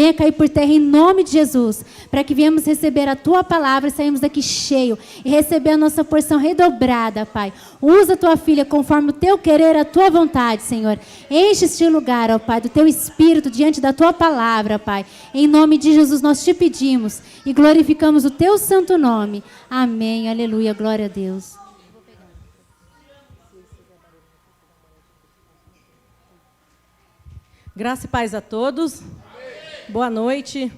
venha cair por terra em nome de Jesus, para que venhamos receber a tua palavra e saímos daqui cheio e receber a nossa porção redobrada, Pai. Usa a tua filha conforme o teu querer, a tua vontade, Senhor. Enche este lugar, ó Pai, do teu Espírito diante da tua palavra, Pai. Em nome de Jesus nós te pedimos e glorificamos o teu santo nome. Amém, aleluia, glória a Deus. Graça e paz a todos. Amém. Boa noite.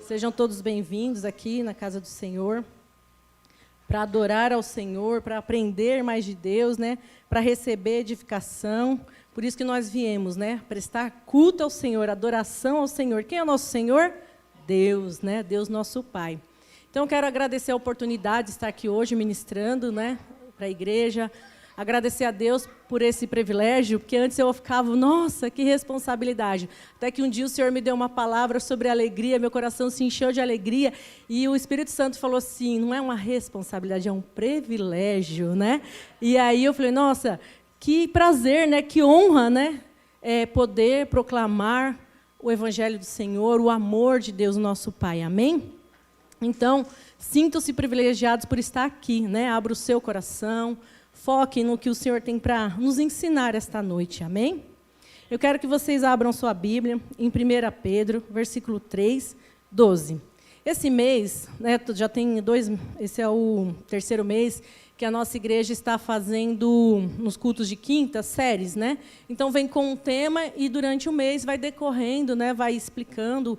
Sejam todos bem-vindos aqui na casa do Senhor, para adorar ao Senhor, para aprender mais de Deus, né? Para receber edificação. Por isso que nós viemos, né? Prestar culto ao Senhor, adoração ao Senhor. Quem é o nosso Senhor? Deus, né? Deus nosso Pai. Então, eu quero agradecer a oportunidade de estar aqui hoje ministrando, né? Para a igreja. Agradecer a Deus por esse privilégio, porque antes eu ficava, nossa, que responsabilidade. Até que um dia o Senhor me deu uma palavra sobre alegria, meu coração se encheu de alegria, e o Espírito Santo falou assim, não é uma responsabilidade, é um privilégio, né? E aí eu falei, nossa, que prazer, né? Que honra, né? Poder proclamar o Evangelho do Senhor, o amor de Deus, nosso Pai. Amém? Então, sintam-se privilegiados por estar aqui, né? Abra o seu coração, foque no que o Senhor tem para nos ensinar esta noite, amém? Eu quero que vocês abram sua Bíblia em 1 Pedro, versículo 3, 12. Esse mês, né, já tem esse é o terceiro mês que a nossa igreja está fazendo, nos cultos de quinta, séries, né? Então, vem com um tema e, durante o mês, vai decorrendo, né, vai explicando,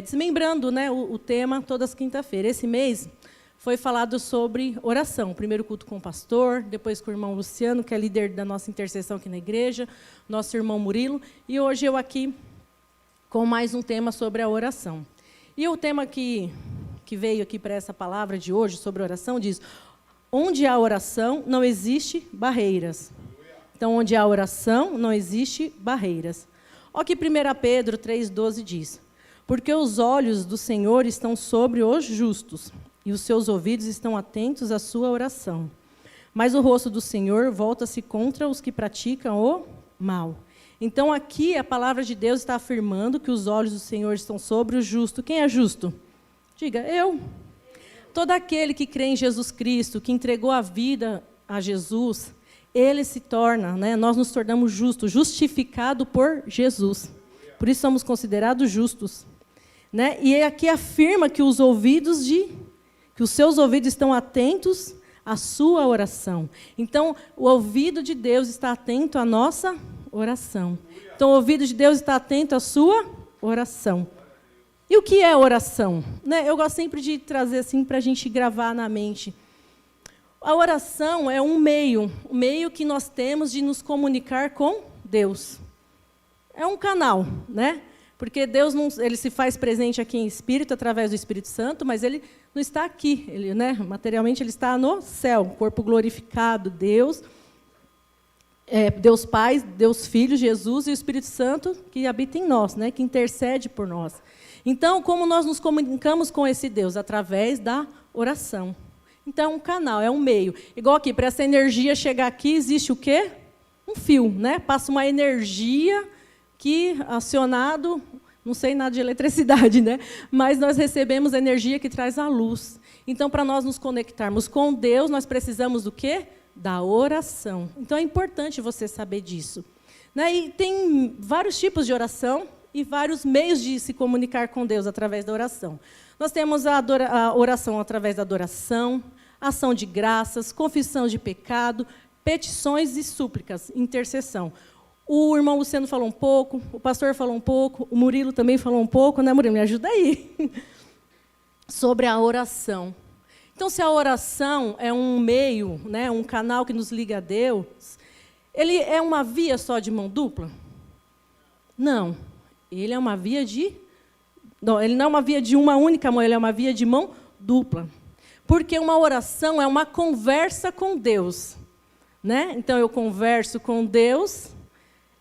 desmembrando, né, o tema todas as quinta-feiras. Esse mês foi falado sobre oração. Primeiro culto com o pastor, depois com o irmão Luciano, que é líder da nossa intercessão aqui na igreja, nosso irmão Murilo, e hoje eu aqui com mais um tema sobre a oração. E o tema que veio aqui para essa palavra de hoje sobre oração diz, onde há oração, não existe barreiras. Então, onde há oração, não existe barreiras. Olha o que 1 Pedro 3,12 diz, porque os olhos do Senhor estão sobre os justos, e os seus ouvidos estão atentos à sua oração. Mas o rosto do Senhor volta-se contra os que praticam o mal. Então, aqui, a palavra de Deus está afirmando que os olhos do Senhor estão sobre o justo. Quem é justo? Diga, eu. Todo aquele que crê em Jesus Cristo, que entregou a vida a Jesus, ele se torna, né, nós nos tornamos justos, justificado por Jesus. Por isso somos considerados justos. Né? E aqui afirma que os seus ouvidos estão atentos à sua oração. Então, o ouvido de Deus está atento à nossa oração. Então, o ouvido de Deus está atento à sua oração. E o que é oração? Né? Eu gosto sempre de trazer assim para a gente gravar na mente. A oração é um meio que nós temos de nos comunicar com Deus. É um canal, né? Porque Deus ele se faz presente aqui em espírito, através do Espírito Santo, mas ele não está aqui. Ele, né, materialmente, ele está no céu, corpo glorificado, Deus, Deus Pai, Deus Filho, Jesus e o Espírito Santo que habita em nós, né, que intercede por nós. Então, como nós nos comunicamos com esse Deus? Através da oração. Então, é um canal, é um meio. Igual aqui, para essa energia chegar aqui, existe o quê? Um fio, né? Passa uma energia que, acionado, não sei nada de eletricidade, né? Mas nós recebemos energia que traz a luz. Então, para nós nos conectarmos com Deus, nós precisamos do quê? Da oração. Então, é importante você saber disso. Né? E tem vários tipos de oração e vários meios de se comunicar com Deus através da oração. Nós temos a oração através da adoração, ação de graças, confissão de pecado, petições e súplicas, intercessão. O irmão Luciano falou um pouco, o pastor falou um pouco, o Murilo também falou um pouco, né, Murilo? Me ajuda aí. Sobre a oração. Então, se a oração é um meio, né, um canal que nos liga a Deus, ele é uma via só de mão dupla? Não. Ele é uma via de... Não, ele não é uma via de uma única mão, ele é uma via de mão dupla. Porque uma oração é uma conversa com Deus. Né? Então, eu converso com Deus...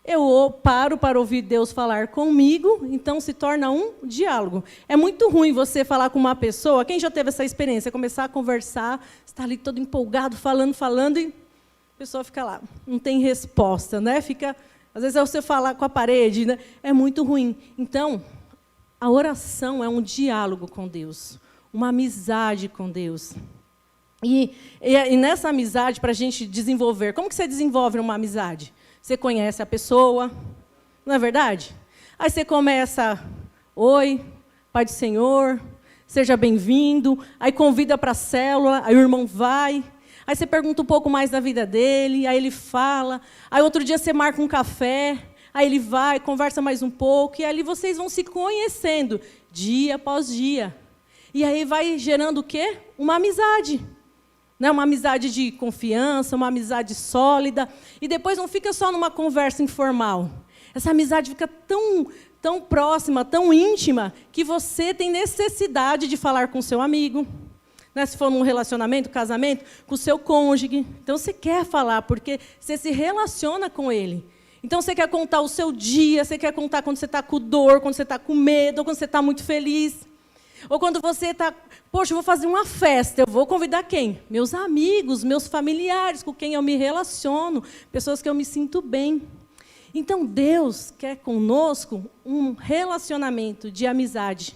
Eu paro para ouvir Deus falar comigo, então se torna um diálogo. É muito ruim você falar com uma pessoa, quem já teve essa experiência, começar a conversar, está ali todo empolgado, falando, e a pessoa fica lá, não tem resposta, né? Fica, às vezes é você falar com a parede, né? É muito ruim. Então, A oração é um diálogo com Deus, uma amizade com Deus. E nessa amizade, para a gente desenvolver, como que você desenvolve uma amizade? Você conhece a pessoa, não é verdade? Aí você começa, oi, Pai do Senhor, seja bem-vindo, aí convida para a célula, aí o irmão vai, aí você pergunta um pouco mais da vida dele, aí ele fala, aí outro dia você marca um café, aí ele vai, conversa mais um pouco, e ali vocês vão se conhecendo, dia após dia. E aí vai gerando o quê? Uma amizade. Né? Uma amizade de confiança, uma amizade sólida. E depois não fica só numa conversa informal. Essa amizade fica tão próxima, tão íntima, que você tem necessidade de falar com o seu amigo. Né? Se for num relacionamento, casamento, com o seu cônjuge. Então, você quer falar, porque você se relaciona com ele. Então, você quer contar o seu dia, você quer contar quando você está com dor, quando você está com medo, ou quando você está muito feliz. Ou quando você está, poxa, eu vou fazer uma festa, eu vou convidar quem? Meus amigos, meus familiares, com quem eu me relaciono, pessoas que eu me sinto bem. Então, Deus quer conosco um relacionamento de amizade.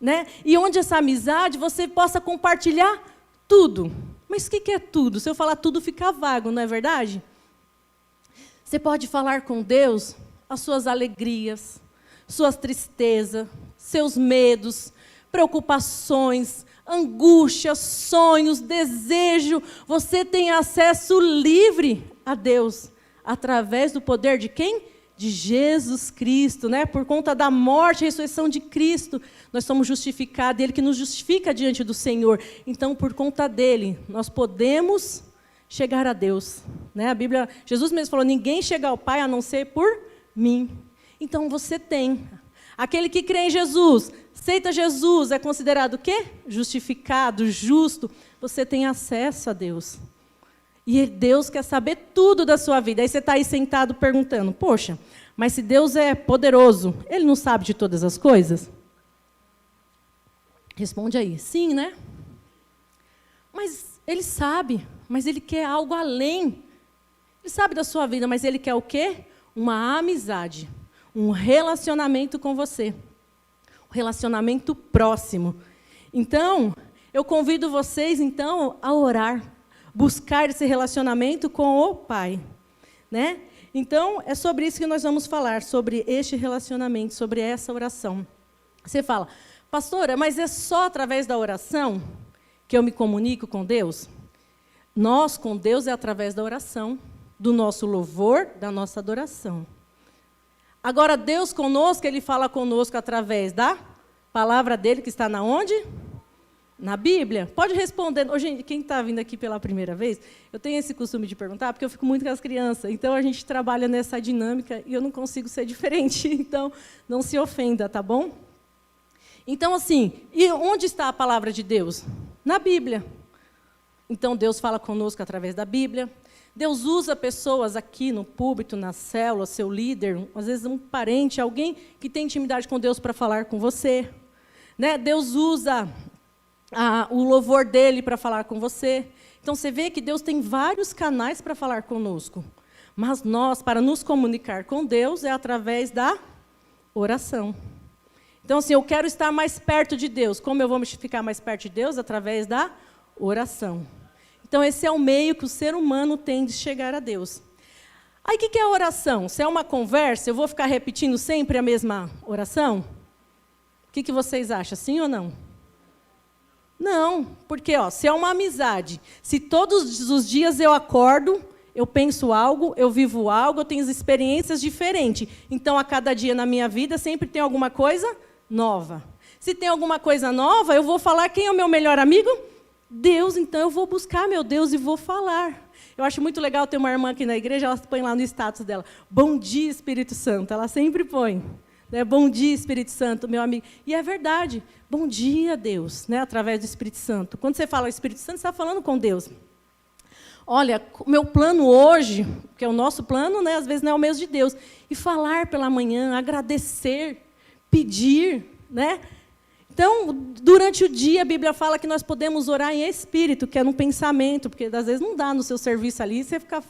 Né? E onde essa amizade você possa compartilhar tudo. Mas o que é tudo? Se eu falar tudo, fica vago, não é verdade? Você pode falar com Deus as suas alegrias, suas tristezas, seus medos, preocupações, angústias, sonhos, desejo. Você tem acesso livre a Deus, através do poder de quem? De Jesus Cristo, né? Por conta da morte e ressurreição de Cristo, nós somos justificados, Ele que nos justifica diante do Senhor. Então, por conta dele, nós podemos chegar a Deus. Né? A Bíblia, Jesus mesmo falou, ninguém chega ao Pai a não ser por mim. Então, você tem. Aquele que crê em Jesus, aceita Jesus, é considerado o quê? Justificado, justo. Você tem acesso a Deus. E Deus quer saber tudo da sua vida. Aí você está aí sentado perguntando, poxa, mas se Deus é poderoso, Ele não sabe de todas as coisas? Responde aí, sim, né? Mas Ele sabe, mas Ele quer algo além. Ele sabe da sua vida, mas Ele quer o quê? Uma amizade, um relacionamento com você. Um relacionamento próximo. Então, eu convido vocês, então, a orar. Buscar esse relacionamento com o Pai. Né? Então, é sobre isso que nós vamos falar, sobre este relacionamento, sobre essa oração. Você fala, pastora, mas é só através da oração que eu me comunico com Deus? Nós, com Deus, é através da oração, do nosso louvor, da nossa adoração. Agora, Deus conosco, Ele fala conosco através da palavra dEle, que está na onde? Na Bíblia? Pode responder. Oh, gente, quem está vindo aqui pela primeira vez, eu tenho esse costume de perguntar, porque eu fico muito com as crianças. Então, a gente trabalha nessa dinâmica e eu não consigo ser diferente. Então, não se ofenda, tá bom? Então, assim, e onde está a palavra de Deus? Na Bíblia. Então, Deus fala conosco através da Bíblia. Deus usa pessoas aqui no púlpito, na célula, seu líder, às vezes um parente, alguém que tem intimidade com Deus para falar com você. Né? Deus usa o louvor dele para falar com você. Então, você vê que Deus tem vários canais para falar conosco. Mas nós, para nos comunicar com Deus, é através da oração. Então, assim, eu quero estar mais perto de Deus. Como eu vou me ficar mais perto de Deus? Através da oração. Então, esse é o meio que o ser humano tem de chegar a Deus. Aí, o que é a oração? Se é uma conversa, eu vou ficar repetindo sempre a mesma oração? O que vocês acham, sim ou não? Não, porque se é uma amizade, se todos os dias eu acordo, eu penso algo, eu vivo algo, eu tenho experiências diferentes. Então, a cada dia na minha vida, sempre tem alguma coisa nova. Se tem alguma coisa nova, eu vou falar quem é o meu melhor amigo? Deus, então eu vou buscar meu Deus e vou falar. Eu acho muito legal ter uma irmã aqui na igreja, ela põe lá no status dela, bom dia, Espírito Santo, ela sempre põe. Né? Bom dia, Espírito Santo, meu amigo. E é verdade, bom dia, Deus, né? Através do Espírito Santo. Quando você fala Espírito Santo, você está falando com Deus. Olha, o meu plano hoje, que é o nosso plano, né? Às vezes não é o mesmo de Deus, e falar pela manhã, agradecer, pedir, né? Então, durante o dia, a Bíblia fala que nós podemos orar em espírito, que é no pensamento, porque às vezes não dá no seu serviço ali, você fica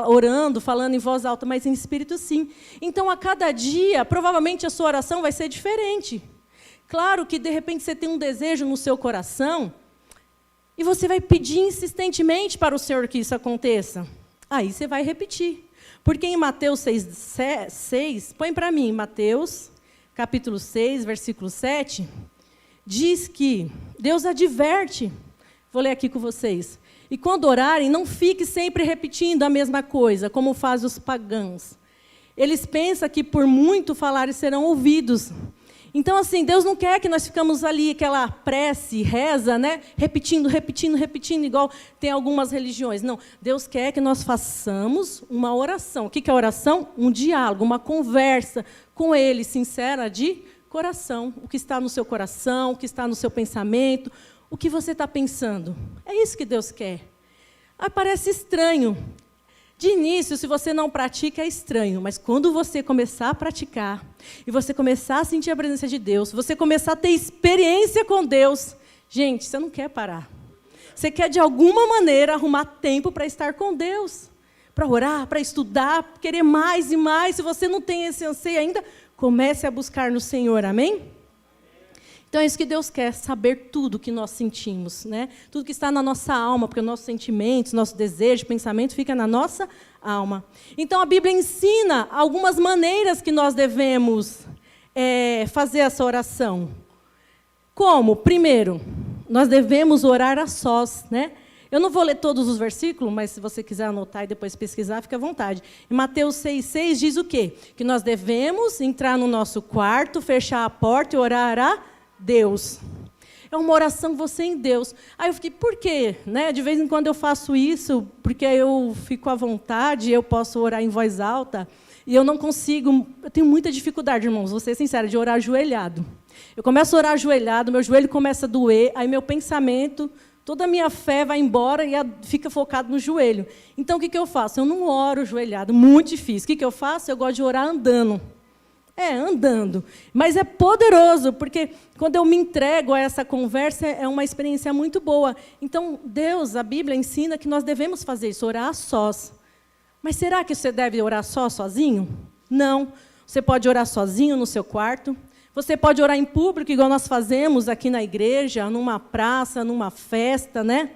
orando, falando em voz alta, mas em espírito sim. Então, a cada dia, provavelmente a sua oração vai ser diferente. Claro que, de repente, você tem um desejo no seu coração e você vai pedir insistentemente para o Senhor que isso aconteça. Aí você vai repetir. Porque em Mateus 6, põe para mim, Mateus, capítulo 6, versículo 7, diz que Deus adverte, vou ler aqui com vocês, e quando orarem, não fique sempre repetindo a mesma coisa, como fazem os pagãos. Eles pensam que por muito falarem serão ouvidos. Então, assim, Deus não quer que nós ficamos ali, aquela prece, reza, né? Repetindo, igual tem algumas religiões. Não, Deus quer que nós façamos uma oração. O que é oração? Um diálogo, uma conversa com Ele, sincera, de coração. O que está no seu coração, o que está no seu pensamento, o que você está pensando. É isso que Deus quer. Ah, parece estranho. De início, se você não pratica, é estranho. Mas quando você começar a praticar, e você começar a sentir a presença de Deus, você começar a ter experiência com Deus, gente, você não quer parar. Você quer, de alguma maneira, arrumar tempo para estar com Deus. Para orar, para estudar, querer mais e mais. Se você não tem esse anseio ainda, comece a buscar no Senhor. Amém? Então, é isso que Deus quer, saber tudo que nós sentimos, né? Tudo que está na nossa alma, porque os nossos sentimentos, nosso desejo, pensamento, fica na nossa alma. Então, a Bíblia ensina algumas maneiras que nós devemos fazer essa oração. Como? Primeiro, nós devemos orar a sós, né? Eu não vou ler todos os versículos, mas se você quiser anotar e depois pesquisar, fica à vontade. Em Mateus 6,6 diz o quê? Que nós devemos entrar no nosso quarto, fechar a porta e orar a Deus. É uma oração você em Deus. Aí eu fiquei, por quê? Né? De vez em quando eu faço isso, porque eu fico à vontade, eu posso orar em voz alta, e eu não consigo, eu tenho muita dificuldade, irmãos, vou ser sincera, de orar ajoelhado. Eu começo a orar ajoelhado, meu joelho começa a doer, aí meu pensamento, toda a minha fé vai embora e fica focado no joelho. Então, o que eu faço? Eu não oro ajoelhado, muito difícil. O que eu faço? Eu gosto de orar andando. Andando. Mas é poderoso, porque quando eu me entrego a essa conversa, é uma experiência muito boa. Então, Deus, a Bíblia ensina que nós devemos fazer isso, orar a sós. Mas será que você deve orar sozinho? Não. Você pode orar sozinho no seu quarto. Você pode orar em público, igual nós fazemos aqui na igreja, numa praça, numa festa, né?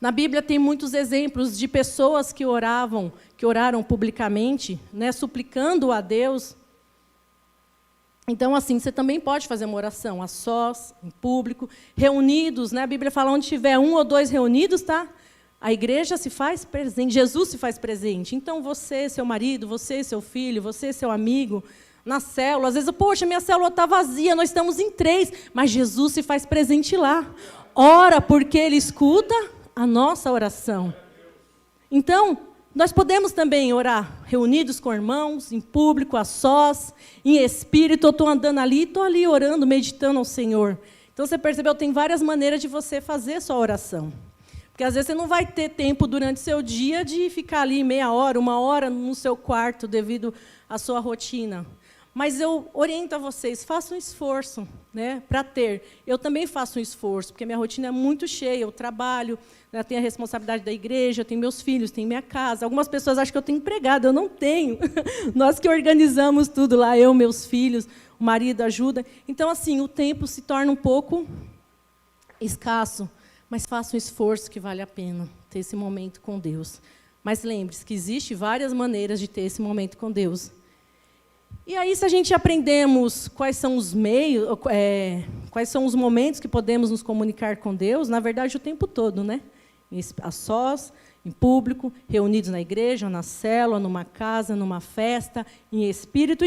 Na Bíblia tem muitos exemplos de pessoas que oraram publicamente, né, suplicando a Deus. Então, assim, você também pode fazer uma oração a sós, em público, reunidos, né? A Bíblia fala onde tiver 1 ou 2 reunidos, tá? A igreja se faz presente, Jesus se faz presente. Então, você, seu marido, você, seu filho, você, seu amigo, na célula, às vezes, poxa, minha célula está vazia, nós estamos em 3, mas Jesus se faz presente lá. Ora, porque Ele escuta a nossa oração. Então, nós podemos também orar reunidos com irmãos, em público, a sós, em espírito. Eu estou andando ali, estou ali orando, meditando ao Senhor. Então, você percebeu, tem várias maneiras de você fazer a sua oração. Porque, às vezes, você não vai ter tempo durante o seu dia de ficar ali meia hora, 1 hora no seu quarto, devido à sua rotina. Mas eu oriento a vocês, façam um esforço, né, para ter. Eu também faço um esforço, porque minha rotina é muito cheia, eu trabalho, né, tenho a responsabilidade da igreja, eu tenho meus filhos, tenho minha casa. Algumas pessoas acham que eu tenho empregada, eu não tenho. Nós que organizamos tudo lá, eu, meus filhos, o marido ajuda. Então, assim, o tempo se torna um pouco escasso, mas faça um esforço que vale a pena ter esse momento com Deus. Mas lembre-se que existem várias maneiras de ter esse momento com Deus. E aí, se a gente aprendemos quais são os meios, quais são os momentos que podemos nos comunicar com Deus, na verdade, o tempo todo, né? A sós, em público, reunidos na igreja, na célula, numa casa, numa festa, em espírito,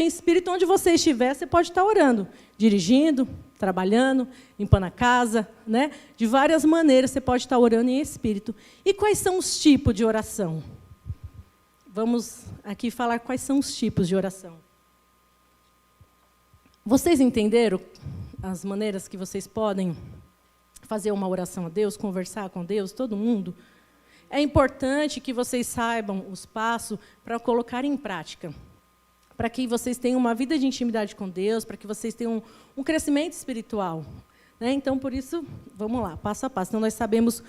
onde você estiver, você pode estar orando, dirigindo, trabalhando, limpando a casa, né? De várias maneiras você pode estar orando em espírito. E quais são os tipos de oração? Vamos aqui falar quais são os tipos de oração. Vocês entenderam as maneiras que vocês podem fazer uma oração a Deus, conversar com Deus, todo mundo? É importante que vocês saibam os passos para colocar em prática, para que vocês tenham uma vida de intimidade com Deus, para que vocês tenham um crescimento espiritual. né? Então, por isso, vamos lá, passo a passo. Então, nós sabemos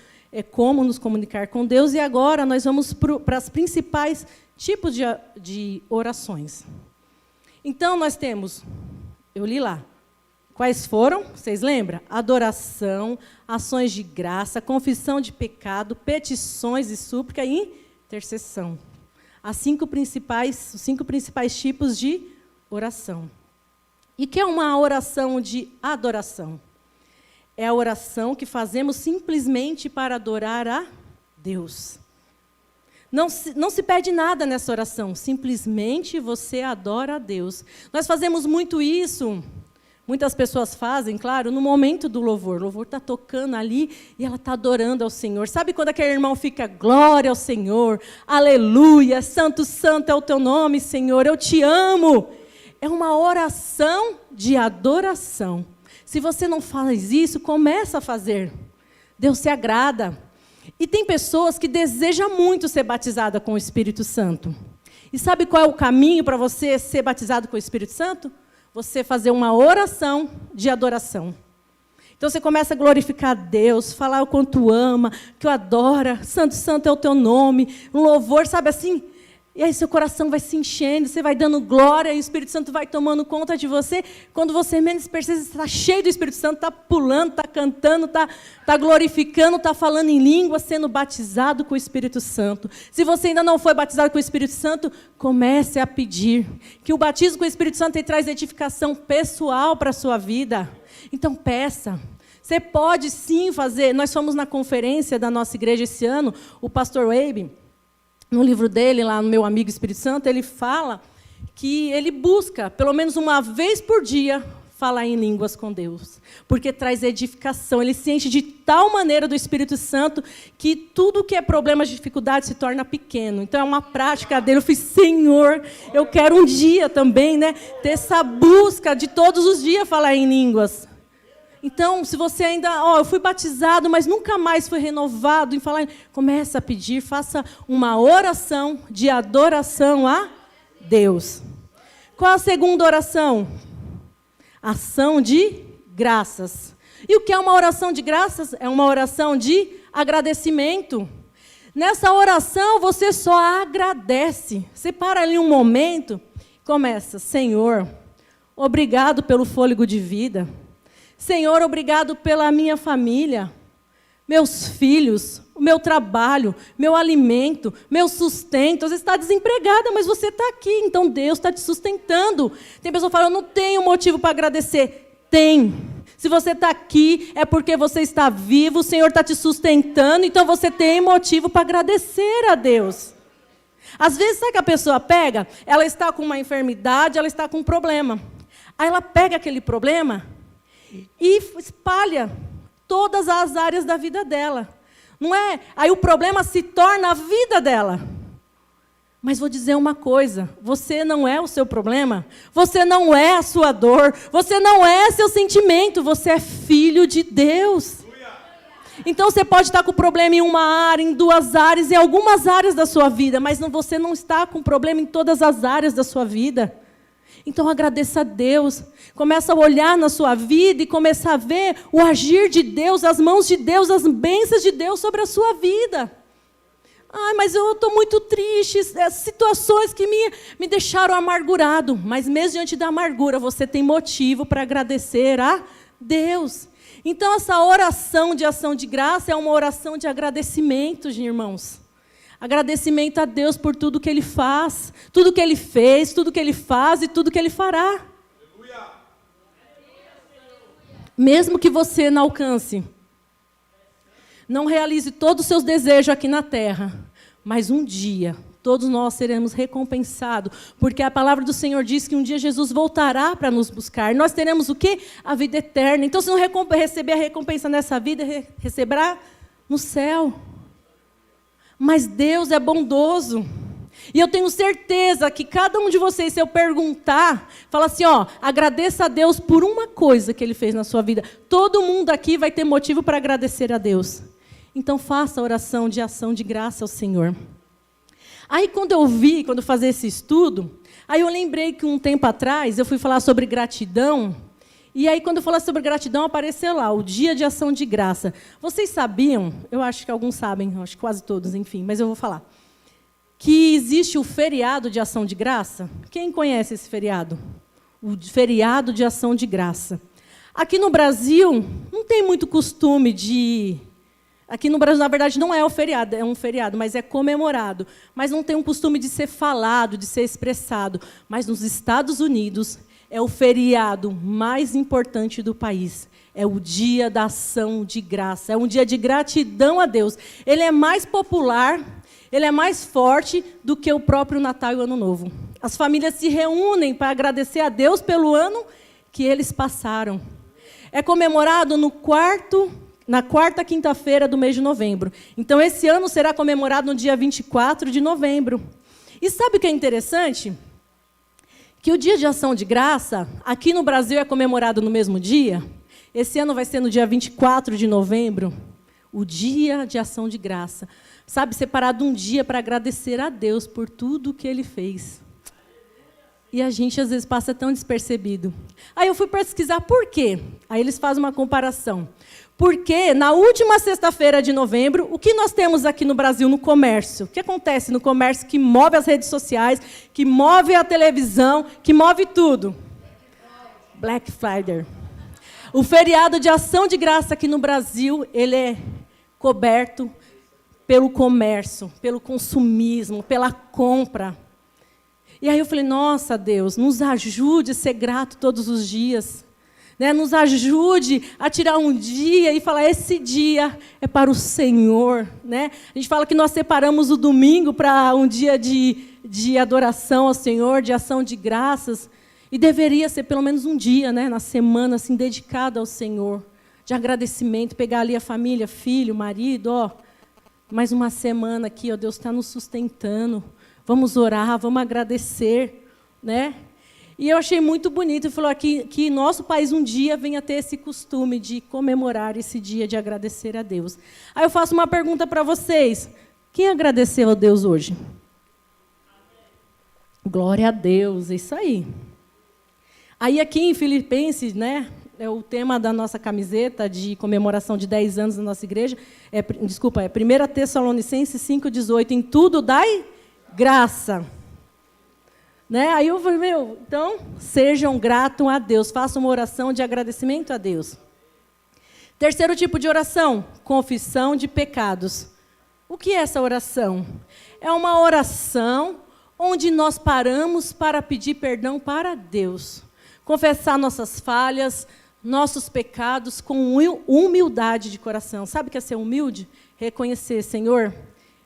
como nos comunicar com Deus, e agora nós vamos para os principais tipos de orações. Então, nós temos, eu li lá, quais foram? Vocês lembram? Adoração, ações de graça, confissão de pecado, petições e súplica e intercessão. Os 5 principais tipos de oração. E que é uma oração de adoração? É a oração que fazemos simplesmente para adorar a Deus. Não se pede nada nessa oração, simplesmente você adora a Deus. Nós fazemos muito isso, muitas pessoas fazem, claro, no momento do louvor. O louvor está tocando ali e ela está adorando ao Senhor. Sabe quando aquele irmão fica, glória ao Senhor, aleluia, santo, santo é o teu nome, Senhor, eu te amo. É uma oração de adoração. Se você não faz isso, começa a fazer. Deus se agrada. E tem pessoas que desejam muito ser batizada com o Espírito Santo. E sabe qual é o caminho para você ser batizado com o Espírito Santo? Você fazer uma oração de adoração. Então você começa a glorificar a Deus, falar o quanto ama, que o adora, santo, santo é o teu nome, um louvor, sabe assim? E aí seu coração vai se enchendo, você vai dando glória, e o Espírito Santo vai tomando conta de você. Quando você menos percebe, você está cheio do Espírito Santo, está pulando, está cantando, está glorificando, está falando em língua, sendo batizado com o Espírito Santo. Se você ainda não foi batizado com o Espírito Santo, comece a pedir. Que o batismo com o Espírito Santo traz edificação pessoal para a sua vida. Então peça. Você pode sim fazer. Nós fomos na conferência da nossa igreja esse ano, o pastor Weibe, no livro dele, lá no Meu Amigo Espírito Santo, ele fala que ele busca, pelo menos uma vez por dia, falar em línguas com Deus. Porque traz edificação. Ele se enche de tal maneira do Espírito Santo que tudo que é problema, dificuldade, se torna pequeno. Então, é uma prática dele. Eu fiz, Senhor, eu quero um dia também, né, ter essa busca de todos os dias falar em línguas. Então, se você ainda, eu fui batizado, mas nunca mais foi renovado em falar, comece a pedir, faça uma oração de adoração a Deus. Qual a segunda oração? Ação de graças. E o que é uma oração de graças? É uma oração de agradecimento. Nessa oração, você só agradece. Você para ali um momento, começa, Senhor, obrigado pelo fôlego de vida. Senhor, obrigado pela minha família, meus filhos, o meu trabalho, meu alimento, meu sustento. Às vezes está desempregada, mas você está aqui, então Deus está te sustentando. Tem pessoa que fala, eu não tenho motivo para agradecer. Tem. Se você está aqui, é porque você está vivo, o Senhor está te sustentando, então você tem motivo para agradecer a Deus. Às vezes, sabe que a pessoa pega? Ela está com uma enfermidade, ela está com um problema. Aí ela pega aquele problema e espalha todas as áreas da vida dela. Não é? Aí o problema se torna a vida dela. Mas vou dizer uma coisa, você não é o seu problema, você não é a sua dor, você não é seu sentimento, você é filho de Deus. Então você pode estar com problema em uma área, em 2 áreas, em algumas áreas da sua vida, mas você não está com problema em todas as áreas da sua vida. Então agradeça a Deus, começa a olhar na sua vida e começa a ver o agir de Deus, as mãos de Deus, as bênçãos de Deus sobre a sua vida. Mas eu estou muito triste, situações que me deixaram amargurado. Mas mesmo diante da amargura, você tem motivo para agradecer a Deus. Então essa oração de ação de graça é uma oração de agradecimento, irmãos. Agradecimento a Deus por tudo que Ele faz, tudo que Ele fez, tudo que Ele faz e tudo que Ele fará. Aleluia. Mesmo que você não alcance, não realize todos os seus desejos aqui na terra, mas um dia, todos nós seremos recompensados, porque a palavra do Senhor diz que um dia Jesus voltará para nos buscar. Nós teremos o quê? A vida eterna. Então, se não receber a recompensa nessa vida, receberá no céu. Mas Deus é bondoso. E eu tenho certeza que cada um de vocês, se eu perguntar, fala assim, agradeça a Deus por uma coisa que Ele fez na sua vida. Todo mundo aqui vai ter motivo para agradecer a Deus. Então faça a oração de ação de graça ao Senhor. Aí quando fazer esse estudo, aí eu lembrei que um tempo atrás eu fui falar sobre gratidão, E aí, quando eu falo sobre gratidão, apareceu lá, o Dia de Ação de Graça. Vocês sabiam, eu acho que alguns sabem, acho que quase todos, enfim, mas eu vou falar, que existe o feriado de Ação de Graça? Quem conhece esse feriado? O feriado de Ação de Graça. Aqui no Brasil, não tem muito costume de... Aqui no Brasil, na verdade, não é um feriado, mas é comemorado. Mas não tem um costume de ser falado, de ser expressado. Mas nos Estados Unidos, é o feriado mais importante do país. É o Dia da Ação de Graça. É um dia de gratidão a Deus. Ele é mais popular, ele é mais forte do que o próprio Natal e o Ano Novo. As famílias se reúnem para agradecer a Deus pelo ano que eles passaram. É comemorado na quarta quinta-feira do mês de novembro. Então, esse ano será comemorado no dia 24 de novembro. E sabe o que é interessante? Que o Dia de Ação de Graça, aqui no Brasil, é comemorado no mesmo dia. Esse ano vai ser no dia 24 de novembro, o Dia de Ação de Graça. Sabe, separado um dia para agradecer a Deus por tudo que Ele fez. E a gente, às vezes, passa tão despercebido. Aí eu fui pesquisar por quê. Aí eles fazem uma comparação. Porque, na última sexta-feira de novembro, o que nós temos aqui no Brasil no comércio? O que acontece no comércio que move as redes sociais, que move a televisão, que move tudo? Black Friday. O feriado de Ação de Graça aqui no Brasil, ele é coberto pelo comércio, pelo consumismo, pela compra. E aí eu falei, nossa, Deus, nos ajude a ser grato todos os dias. Né? Nos ajude a tirar um dia e falar, esse dia é para o Senhor. Né? A gente fala que nós separamos o domingo para um dia de adoração ao Senhor, de ação de graças. E deveria ser pelo menos um dia, né, na semana, assim, dedicado ao Senhor, de agradecimento, pegar ali a família, filho, marido, ó, mais uma semana aqui, ó, Deus está nos sustentando. Vamos orar, vamos agradecer, né? E eu achei muito bonito, ele falou aqui que nosso país um dia venha ter esse costume de comemorar esse dia, de agradecer a Deus. Aí eu faço uma pergunta para vocês. Quem agradeceu a Deus hoje? Glória a Deus, é isso aí. Aí aqui em Filipenses, né, é o tema da nossa camiseta de comemoração de 10 anos da nossa igreja, é 1 Tessalonicenses 5,18, em tudo dai graça. Né? Aí eu falei, então, sejam gratos a Deus, façam uma oração de agradecimento a Deus. Terceiro tipo de oração, confissão de pecados. O que é essa oração? É uma oração onde nós paramos para pedir perdão para Deus. Confessar nossas falhas, nossos pecados com humildade de coração. Sabe o que é ser humilde? Reconhecer, Senhor,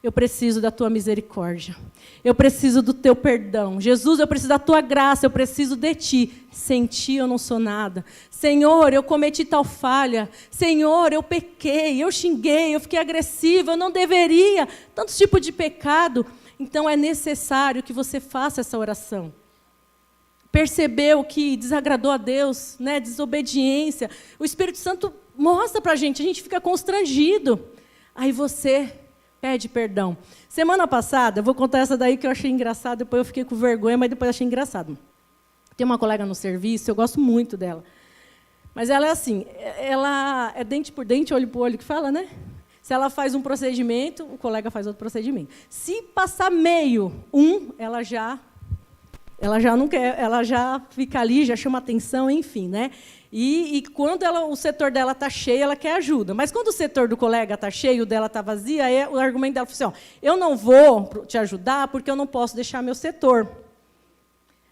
eu preciso da tua misericórdia. Eu preciso do teu perdão. Jesus, eu preciso da tua graça, eu preciso de ti. Sem ti eu não sou nada. Senhor, eu cometi tal falha. Senhor, eu pequei, eu xinguei, eu fiquei agressiva, eu não deveria. Tantos tipos de pecado. Então é necessário que você faça essa oração. Percebeu que desagradou a Deus, né? Desobediência. O Espírito Santo mostra para a gente fica constrangido. Aí você pede perdão. Semana passada, eu vou contar essa daí que eu achei engraçada, depois eu fiquei com vergonha, mas depois achei engraçado. Tem uma colega no serviço, eu gosto muito dela. Mas ela é assim, ela é dente por dente, olho por olho, que fala, né? Se ela faz um procedimento, o colega faz outro procedimento. Se passar ela já não quer, ela já fica ali, já chama atenção, enfim, né? E quando o setor dela está cheio, ela quer ajuda. Mas quando o setor do colega está cheio, o dela está vazia, aí o argumento dela foi assim, eu não vou te ajudar porque eu não posso deixar meu setor.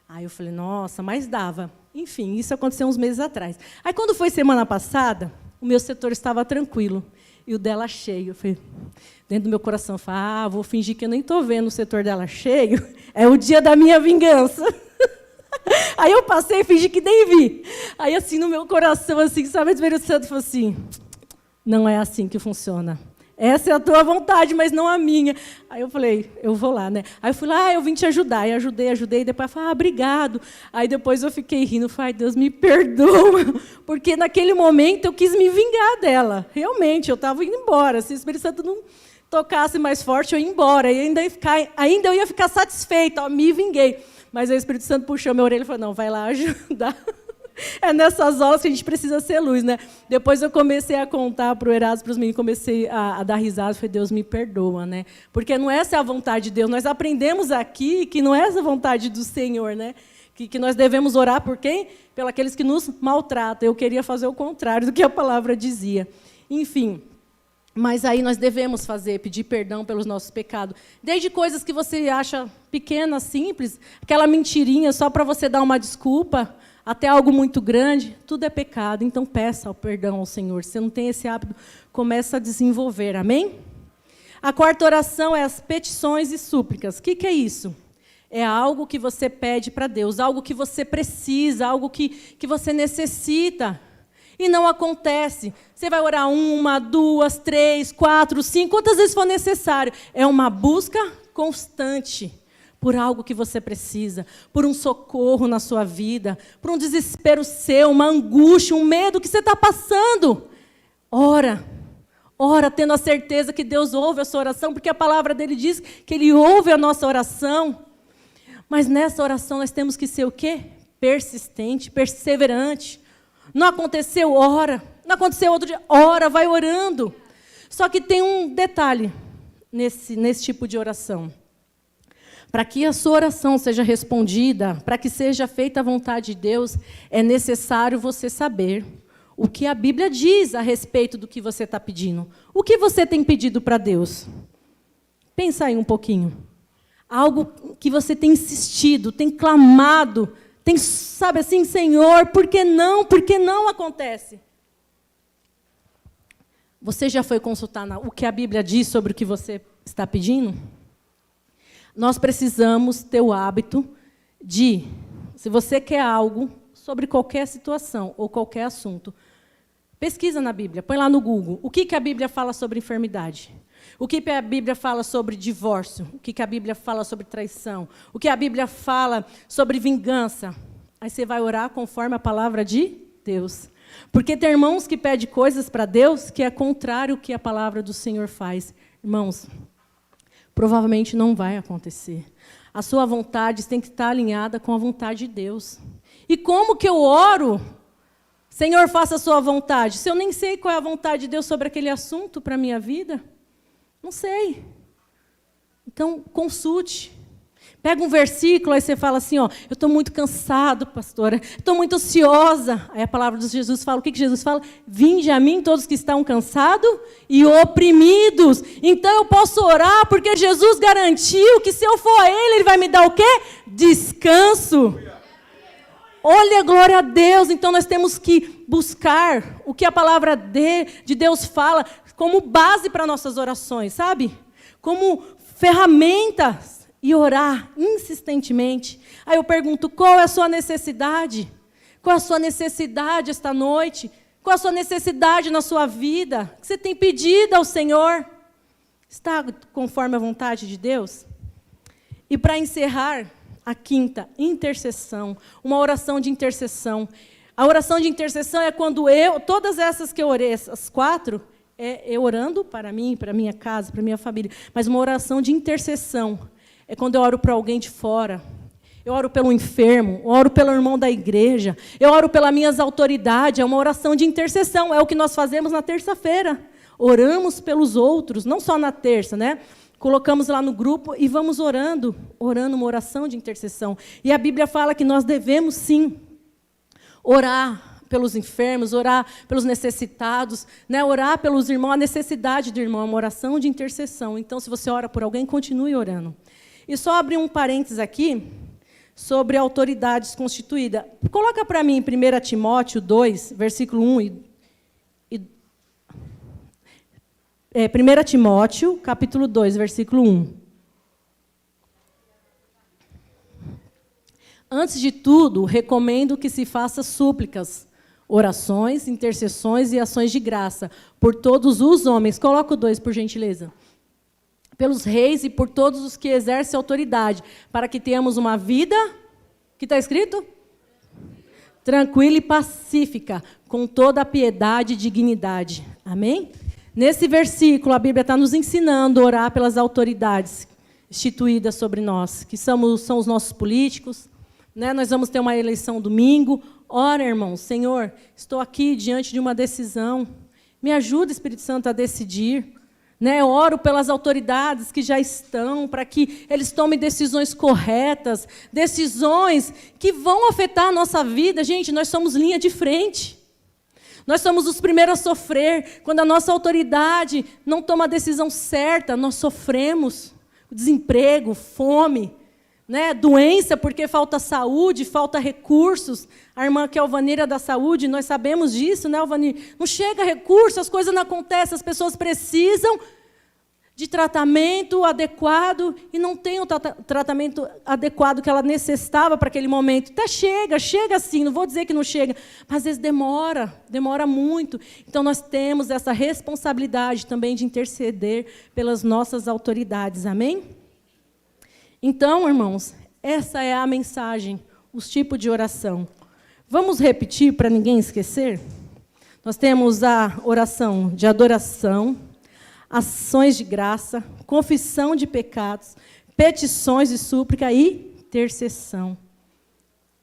Aí eu falei, nossa, mas dava. Enfim, isso aconteceu uns meses atrás. Aí quando foi semana passada, o meu setor estava tranquilo e o dela cheio. Eu falei, dentro do meu coração, eu falei, vou fingir que eu nem estou vendo o setor dela cheio, é o dia da minha vingança. Aí eu passei e fingi que nem vi. Aí, assim, no meu coração, assim, sabe, o Espírito Santo falou assim, não é assim que funciona. Essa é a tua vontade, mas não a minha. Aí eu falei, eu vou lá, né? Aí eu fui lá, eu vim te ajudar. E ajudei, e depois eu falei, obrigado. Aí depois eu fiquei rindo, falei, Deus, me perdoa. Porque naquele momento eu quis me vingar dela. Realmente, eu estava indo embora. Se o Espírito Santo não tocasse mais forte, eu ia embora. E ainda eu ia ficar satisfeita, me vinguei. Mas aí o Espírito Santo puxou minha orelha e falou, não, vai lá ajudar. É nessas horas que a gente precisa ser luz, né? Depois eu comecei a contar para o Erasmo, para os meninos, comecei a dar risada, falei, Deus me perdoa, né? Porque não essa é a vontade de Deus. Nós aprendemos aqui que não é essa a vontade do Senhor, né? Que nós devemos orar por quem? Pelos que nos maltratam. Eu queria fazer o contrário do que a palavra dizia. Enfim, mas aí nós devemos pedir perdão pelos nossos pecados. Desde coisas que você acha pequenas, simples, aquela mentirinha só para você dar uma desculpa, até algo muito grande, tudo é pecado. Então, peça o perdão ao Senhor. Se você não tem esse hábito, começa a desenvolver. Amém? A quarta oração é as petições e súplicas. O que é isso? É algo que você pede para Deus, algo que você precisa, algo que você necessita. E não acontece. Você vai orar 1, 2, 3, 4, 5, quantas vezes for necessário. É uma busca constante por algo que você precisa, por um socorro na sua vida, por um desespero seu, uma angústia, um medo que você está passando. Ora, tendo a certeza que Deus ouve a sua oração, porque a palavra dele diz que ele ouve a nossa oração. Mas nessa oração nós temos que ser o quê? Persistente, perseverante. Não aconteceu, ora. Não aconteceu outro dia, ora, vai orando. Só que tem um detalhe nesse tipo de oração. Para que a sua oração seja respondida, para que seja feita a vontade de Deus, é necessário você saber o que a Bíblia diz a respeito do que você está pedindo. O que você tem pedido para Deus? Pensa aí um pouquinho. Algo que você tem insistido, tem clamado, tem, sabe assim, Senhor, por que não? Por que não acontece? Você já foi consultar o que a Bíblia diz sobre o que você está pedindo? Nós precisamos ter o hábito de, se você quer algo sobre qualquer situação ou qualquer assunto, pesquisa na Bíblia, põe lá no Google. O que a Bíblia fala sobre enfermidade? O que a Bíblia fala sobre divórcio? O que a Bíblia fala sobre traição? O que a Bíblia fala sobre vingança? Aí você vai orar conforme a palavra de Deus. Porque tem irmãos que pedem coisas para Deus que é contrário ao que a palavra do Senhor faz. Irmãos, provavelmente não vai acontecer. A sua vontade tem que estar alinhada com a vontade de Deus. E como que eu oro? Senhor, faça a sua vontade. Se eu nem sei qual é a vontade de Deus sobre aquele assunto para a minha vida, não sei. Então, consulte. Pega um versículo, aí você fala assim, ó, eu estou muito cansado, pastora, estou muito ansiosa. Aí a palavra de Jesus fala, o que Jesus fala? Vinde a mim todos que estão cansados e oprimidos. Então eu posso orar, porque Jesus garantiu que se eu for a Ele, Ele vai me dar o quê? Descanso. Olha, glória a Deus. Então nós temos que buscar o que a palavra de Deus fala como base para nossas orações, sabe? Como ferramentas. E orar insistentemente. Aí eu pergunto, qual é a sua necessidade? Qual é a sua necessidade esta noite? Qual é a sua necessidade na sua vida? O que você tem pedido ao Senhor? Está conforme a vontade de Deus? E para encerrar, a quinta, intercessão. Uma oração de intercessão. A oração de intercessão é quando todas essas que eu orei, essas 4, eu orando para mim, para minha casa, para minha família. Mas uma oração de intercessão. É quando eu oro para alguém de fora. Eu oro pelo enfermo, eu oro pelo irmão da igreja, eu oro pelas minhas autoridades. É uma oração de intercessão. É o que nós fazemos na terça-feira. Oramos pelos outros, não só na terça, né? Colocamos lá no grupo e vamos orando uma oração de intercessão. E a Bíblia fala que nós devemos, sim, orar pelos enfermos, orar pelos necessitados, né? Orar pelos irmãos, a necessidade do irmão, é uma oração de intercessão. Então, se você ora por alguém, continue orando. E só abrir um parênteses aqui sobre autoridades constituídas. Coloca para mim 1 Timóteo 2, versículo 1 1 Timóteo, capítulo 2, versículo 1. Antes de tudo, recomendo que se faça súplicas, orações, intercessões e ações de graça por todos os homens. Coloca o 2, por gentileza. Pelos reis e por todos os que exercem autoridade, para que tenhamos uma vida, que está escrito? Tranquila e pacífica, com toda a piedade e dignidade. Amém? Nesse versículo, a Bíblia está nos ensinando a orar pelas autoridades instituídas sobre nós, que são os nossos políticos, né? Nós vamos ter uma eleição domingo, ora, irmão, Senhor, estou aqui diante de uma decisão. Me ajuda, Espírito Santo, a decidir. Né? Eu oro pelas autoridades que já estão, para que eles tomem decisões corretas, decisões que vão afetar a nossa vida. Gente, nós somos linha de frente. Nós somos os primeiros a sofrer. Quando a nossa autoridade não toma a decisão certa, nós sofremos. Desemprego, fome, né? Doença, porque falta saúde, falta recursos. A irmã que é Alvanira da saúde, nós sabemos disso, né, Alvanira? Não chega recurso, as coisas não acontecem, as pessoas precisam de tratamento adequado e não tem o tratamento adequado que ela necessitava para aquele momento. Até chega sim, não vou dizer que não chega, mas às vezes demora muito. Então, nós temos essa responsabilidade também de interceder pelas nossas autoridades, amém? Então, irmãos, essa é a mensagem, os tipos de oração. Vamos repetir para ninguém esquecer? Nós temos a oração de adoração, ações de graça, confissão de pecados, petições de súplica e intercessão.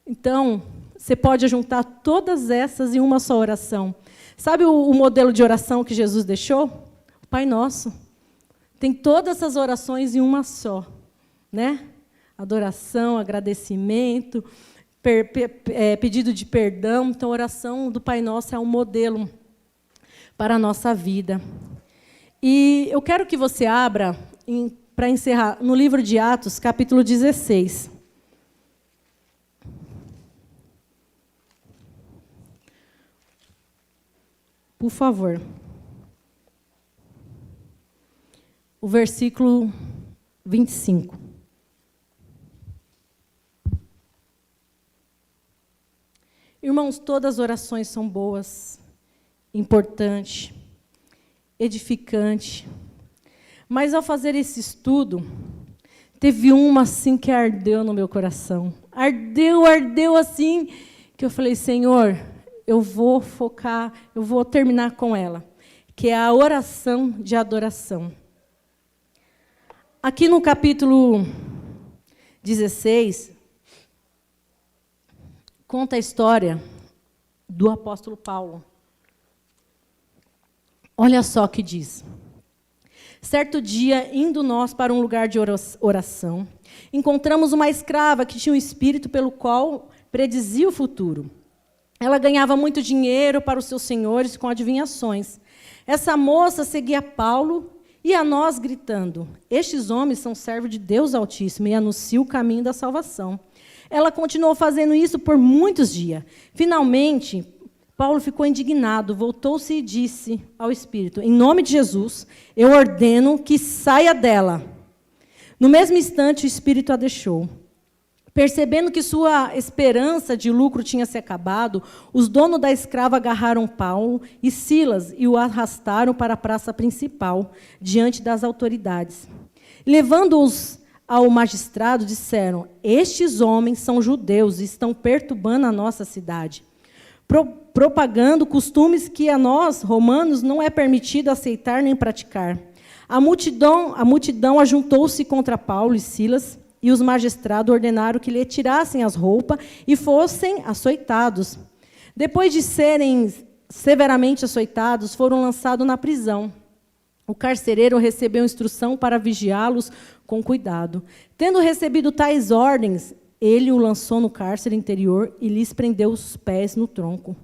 Então, você pode juntar todas essas em uma só oração. Sabe o modelo de oração que Jesus deixou? O Pai Nosso. Tem todas essas orações em uma só, né? Adoração, agradecimento, pedido de perdão. Então, a oração do Pai Nosso é um modelo para a nossa vida. E eu quero que você abra, para encerrar, no livro de Atos, capítulo 16. Por favor. O versículo 25. Irmãos, todas as orações são boas, importantes, edificantes. Mas, ao fazer esse estudo, teve uma assim que ardeu no meu coração. Ardeu assim, que eu falei, Senhor, eu vou focar, eu vou terminar com ela, que é a oração de adoração. Aqui no capítulo 16, conta a história do apóstolo Paulo. Olha só o que diz. Certo dia, indo nós para um lugar de oração, encontramos uma escrava que tinha um espírito pelo qual predizia o futuro. Ela ganhava muito dinheiro para os seus senhores com adivinhações. Essa moça seguia Paulo e a nós gritando, estes homens são servos de Deus Altíssimo e anunciam o caminho da salvação. Ela continuou fazendo isso por muitos dias. Finalmente, Paulo ficou indignado, voltou-se e disse ao Espírito, em nome de Jesus, eu ordeno que saia dela. No mesmo instante, o Espírito a deixou. Percebendo que sua esperança de lucro tinha se acabado, os donos da escrava agarraram Paulo e Silas e o arrastaram para a praça principal, diante das autoridades. Levando-os ao magistrado, disseram, estes homens são judeus e estão perturbando a nossa cidade, propagando costumes que a nós, romanos, não é permitido aceitar nem praticar. A multidão ajuntou-se contra Paulo e Silas, e os magistrados ordenaram que lhe tirassem as roupas e fossem açoitados. Depois de serem severamente açoitados, foram lançados na prisão. O carcereiro recebeu instrução para vigiá-los com cuidado. Tendo recebido tais ordens, ele o lançou no cárcere interior e lhes prendeu os pés no tronco.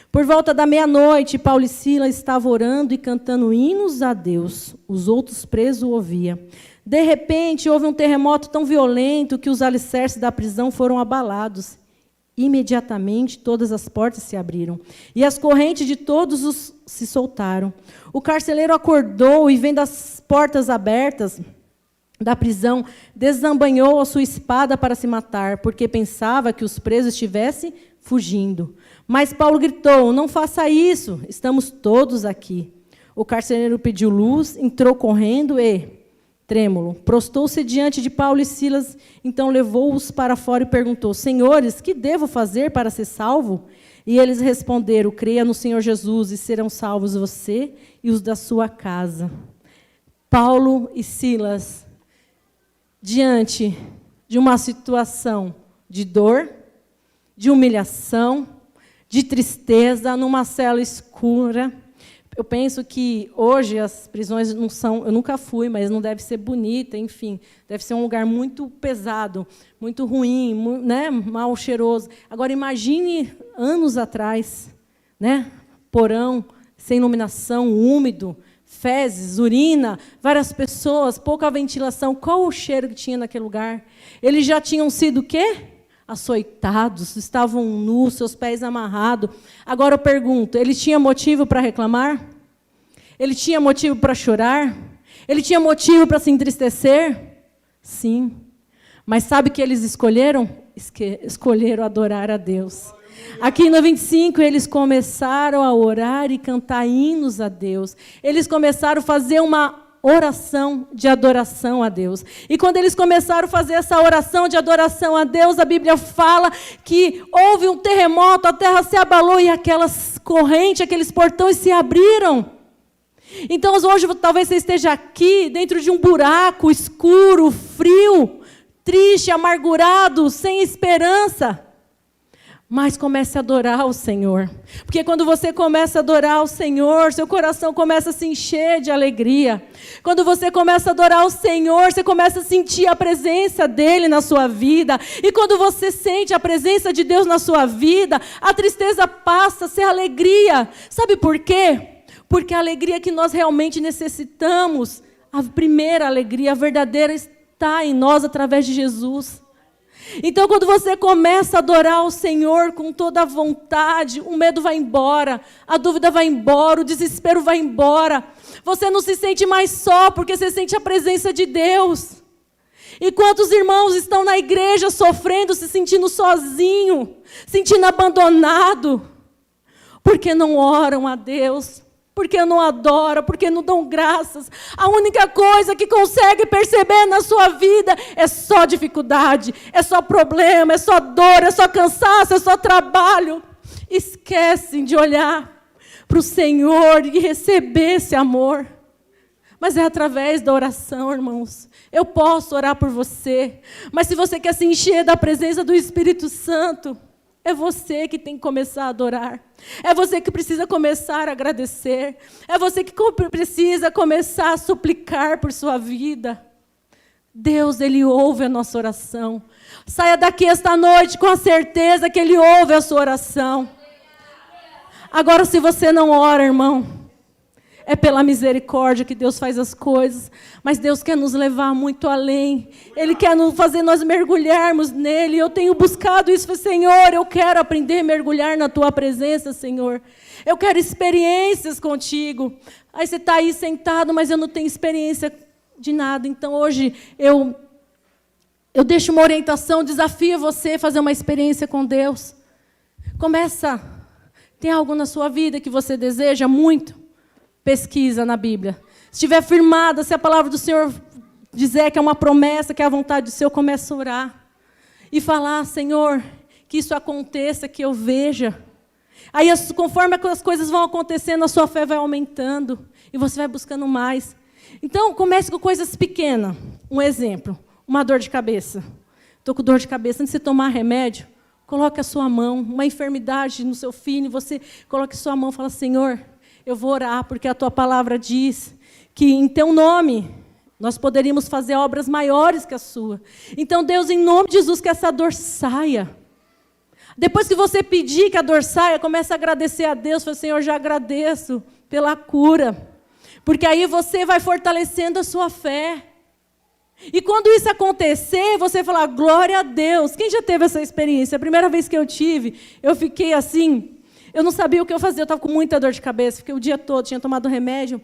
Por volta da meia-noite, Paulo e Silas estavam orando e cantando hinos a Deus. Os outros presos o ouviam. De repente, houve um terremoto tão violento que os alicerces da prisão foram abalados. Imediatamente, todas as portas se abriram, e as correntes de todos se soltaram. O carcereiro acordou e, vendo as portas abertas da prisão, desembanhou a sua espada para se matar, porque pensava que os presos estivessem fugindo. Mas Paulo gritou, não faça isso, estamos todos aqui. O carcereiro pediu luz, entrou correndo e, trêmulo, prostou-se diante de Paulo e Silas, então levou-os para fora e perguntou, senhores, que devo fazer para ser salvo? E eles responderam, creia no Senhor Jesus e serão salvos você e os da sua casa. Paulo e Silas, diante de uma situação de dor, de humilhação, de tristeza, numa cela escura. Eu penso que hoje as prisões não são, eu nunca fui, mas não deve ser bonita, enfim, deve ser um lugar muito pesado, muito ruim, né, mal cheiroso. Agora imagine anos atrás, né, porão, sem iluminação, úmido, fezes, urina, várias pessoas, pouca ventilação. Qual o cheiro que tinha naquele lugar? Eles já tinham sido o quê? Açoitados, estavam nus, seus pés amarrados. Agora eu pergunto, ele tinha motivo para reclamar? Ele tinha motivo para chorar? Ele tinha motivo para se entristecer? Sim. Mas sabe o que eles escolheram? Escolheram adorar a Deus. Aqui no 25, eles começaram a orar e cantar hinos a Deus. Eles começaram a fazer uma oração de adoração a Deus. E quando eles começaram a fazer essa oração de adoração a Deus, a Bíblia fala que houve um terremoto, a terra se abalou e aquelas correntes, aqueles portões se abriram. Então, hoje, talvez você esteja aqui, dentro de um buraco escuro, frio, triste, amargurado, sem esperança. Mas comece a adorar o Senhor. Porque quando você começa a adorar o Senhor, seu coração começa a se encher de alegria. Quando você começa a adorar o Senhor, você começa a sentir a presença dEle na sua vida. E quando você sente a presença de Deus na sua vida, a tristeza passa a ser alegria. Sabe por quê? Porque a alegria que nós realmente necessitamos, a primeira alegria, a verdadeira, está em nós através de Jesus. Então, quando você começa a adorar o Senhor com toda a vontade, o medo vai embora, a dúvida vai embora, o desespero vai embora. Você não se sente mais só, porque você sente a presença de Deus. E quantos irmãos estão na igreja sofrendo, se sentindo sozinho, sentindo abandonado, porque não oram a Deus, porque não adoram, porque não dão graças. A única coisa que consegue perceber na sua vida é só dificuldade, é só problema, é só dor, é só cansaço, é só trabalho. Esquecem de olhar para o Senhor e receber esse amor. Mas é através da oração, irmãos. Eu posso orar por você, mas se você quer se encher da presença do Espírito Santo, é você que tem que começar a adorar. É você que precisa começar a agradecer. É você que precisa começar a suplicar por sua vida. Deus, Ele ouve a nossa oração. Saia daqui esta noite com a certeza que Ele ouve a sua oração. Agora, se você não ora, irmão, é pela misericórdia que Deus faz as coisas, mas Deus quer nos levar muito além. Ele quer nos fazer nós mergulharmos nele. Eu tenho buscado isso, Senhor, eu quero aprender a mergulhar na Tua presença, Senhor. Eu quero experiências contigo. Aí você está aí sentado, mas eu não tenho experiência de nada. Então hoje eu deixo uma orientação, desafio você a fazer uma experiência com Deus. Começa. Tem algo na sua vida que você deseja muito? Pesquisa na Bíblia. Se estiver firmada, se a palavra do Senhor dizer que é uma promessa, que é a vontade do Senhor, comece a orar. E falar, Senhor, que isso aconteça, que eu veja. Aí, conforme as coisas vão acontecendo, a sua fé vai aumentando. E você vai buscando mais. Então, comece com coisas pequenas. Um exemplo, uma dor de cabeça. Estou com dor de cabeça. Antes de você tomar remédio, coloque a sua mão. Uma enfermidade no seu filho, você coloque a sua mão e fala, Senhor, eu vou orar, porque a Tua palavra diz que em Teu nome nós poderíamos fazer obras maiores que a sua. Então, Deus, em nome de Jesus, que essa dor saia. Depois que você pedir que a dor saia, comece a agradecer a Deus. Fala, Senhor, já agradeço pela cura. Porque aí você vai fortalecendo a sua fé. E quando isso acontecer, você falar, glória a Deus. Quem já teve essa experiência? A primeira vez que eu tive, eu fiquei assim... Eu não sabia o que eu fazia, eu estava com muita dor de cabeça, fiquei o dia todo, tinha tomado remédio.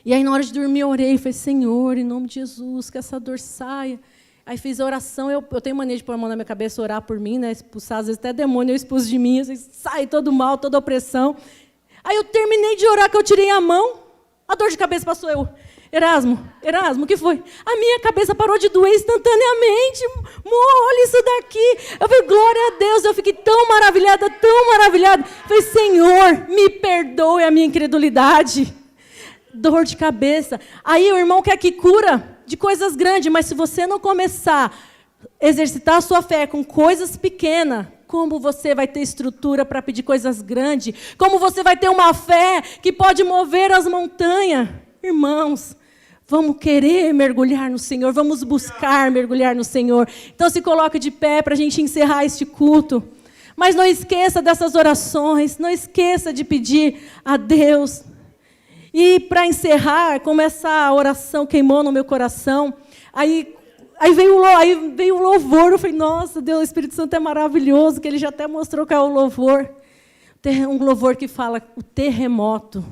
E aí, na hora de dormir, eu orei, falei, Senhor, em nome de Jesus, que essa dor saia. Aí fiz a oração, eu tenho mania de pôr a mão na minha cabeça, orar por mim, né, expulsar, às vezes até demônio, eu expulso de mim, assim, sai todo mal, toda opressão. Aí eu terminei de orar, que eu tirei a mão, a dor de cabeça passou, Erasmo, o que foi? A minha cabeça parou de doer instantaneamente. Olha isso daqui. Eu falei, glória a Deus. Eu fiquei tão maravilhada, tão maravilhada. Eu falei, Senhor, me perdoe a minha incredulidade. Dor de cabeça. Aí o irmão quer que cura de coisas grandes, mas se você não começar a exercitar a sua fé com coisas pequenas, como você vai ter estrutura para pedir coisas grandes, como você vai ter uma fé que pode mover as montanhas. Irmãos, vamos querer mergulhar no Senhor, vamos buscar mergulhar no Senhor. Então se coloque de pé para a gente encerrar este culto. Mas não esqueça dessas orações, não esqueça de pedir a Deus. E para encerrar, como essa oração queimou no meu coração, aí veio o louvor. Eu falei, nossa, Deus, o Espírito Santo é maravilhoso, que ele já até mostrou qual é o louvor. Um louvor que fala o terremoto.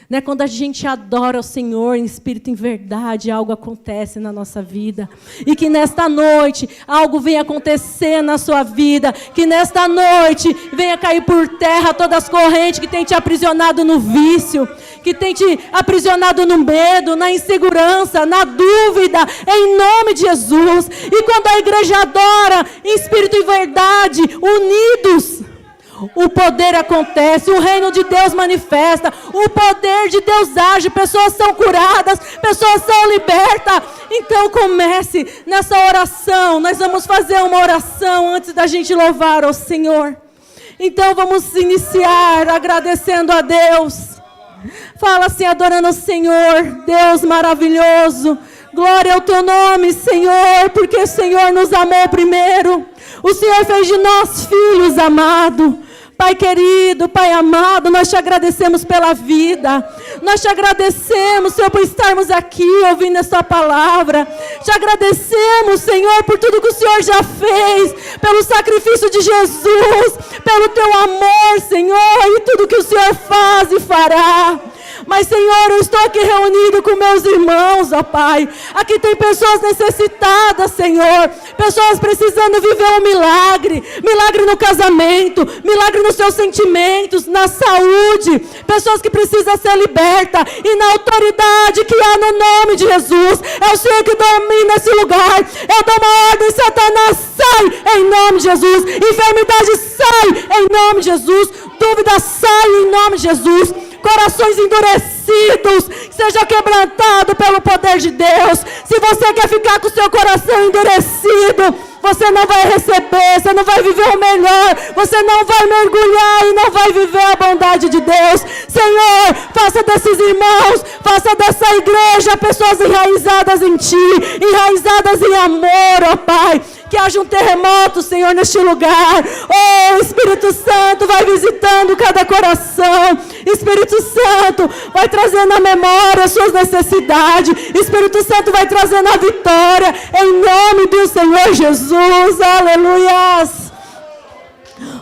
Né? Quando a gente adora o Senhor em espírito e em verdade, algo acontece na nossa vida. E que nesta noite algo venha acontecer na sua vida. Que nesta noite venha cair por terra todas as correntes que tem te aprisionado no vício, que tem te aprisionado no medo, na insegurança, na dúvida, em nome de Jesus. E quando a igreja adora em espírito e verdade, unidos, o poder acontece, o reino de Deus manifesta, o poder de Deus age, pessoas são curadas, pessoas são libertas. Então comece nessa oração, nós vamos fazer uma oração antes da gente louvar ao Senhor. Então vamos iniciar agradecendo a Deus. Fala assim, adorando o Senhor, Deus maravilhoso. Glória ao teu nome, Senhor, porque o Senhor nos amou primeiro. O Senhor fez de nós filhos amados. Pai querido, Pai amado, nós te agradecemos pela vida. Nós te agradecemos, Senhor, por estarmos aqui ouvindo a sua palavra. Te agradecemos, Senhor, por tudo que o Senhor já fez, pelo sacrifício de Jesus, pelo teu amor, Senhor, e tudo que o Senhor faz e fará. Mas, Senhor, eu estou aqui reunido com meus irmãos, ó Pai. Aqui tem pessoas necessitadas, Senhor. Pessoas precisando viver um milagre. Milagre no casamento, milagre nos seus sentimentos, na saúde. Pessoas que precisam ser libertas. E na autoridade que há no nome de Jesus. É o Senhor que domina esse lugar. Eu dou uma ordem, Satanás, sai em nome de Jesus. Enfermidade, sai em nome de Jesus. Dúvida, sai em nome de Jesus. Corações endurecidos, seja quebrantado pelo poder de Deus. Se você quer ficar com o seu coração endurecido, você não vai receber, você não vai viver o melhor, você não vai mergulhar e não vai viver a bondade de Deus. Senhor, faça desses irmãos, faça dessa igreja pessoas enraizadas em Ti, enraizadas em amor, ó Pai. Que haja um terremoto, Senhor, neste lugar. Oh, Espírito Santo, vai visitando cada coração. Espírito Santo, vai trazendo à memória as suas necessidades. Espírito Santo, vai trazendo a vitória. Em nome do Senhor Jesus. Aleluias.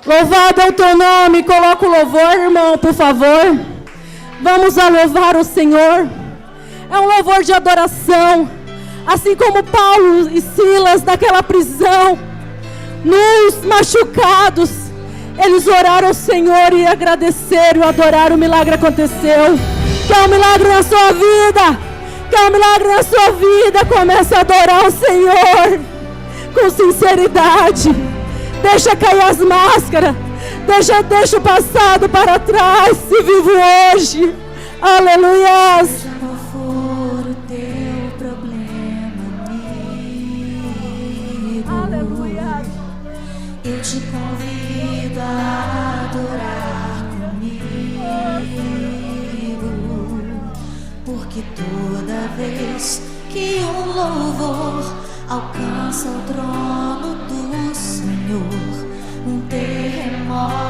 Louvado é o teu nome. Coloca o louvor, irmão, por favor. Vamos a louvar o Senhor. É um louvor de adoração. Assim como Paulo e Silas naquela prisão, nus, machucados, eles oraram ao Senhor e agradeceram e adoraram. O milagre aconteceu. Quer um milagre na sua vida? Quer um milagre na sua vida? Comece a adorar o Senhor com sinceridade. Deixa cair as máscaras. Deixa o passado para trás. Se vive hoje. Aleluias. Eu te convido a adorar comigo, porque toda vez que um louvor alcança o trono do Senhor, um terremoto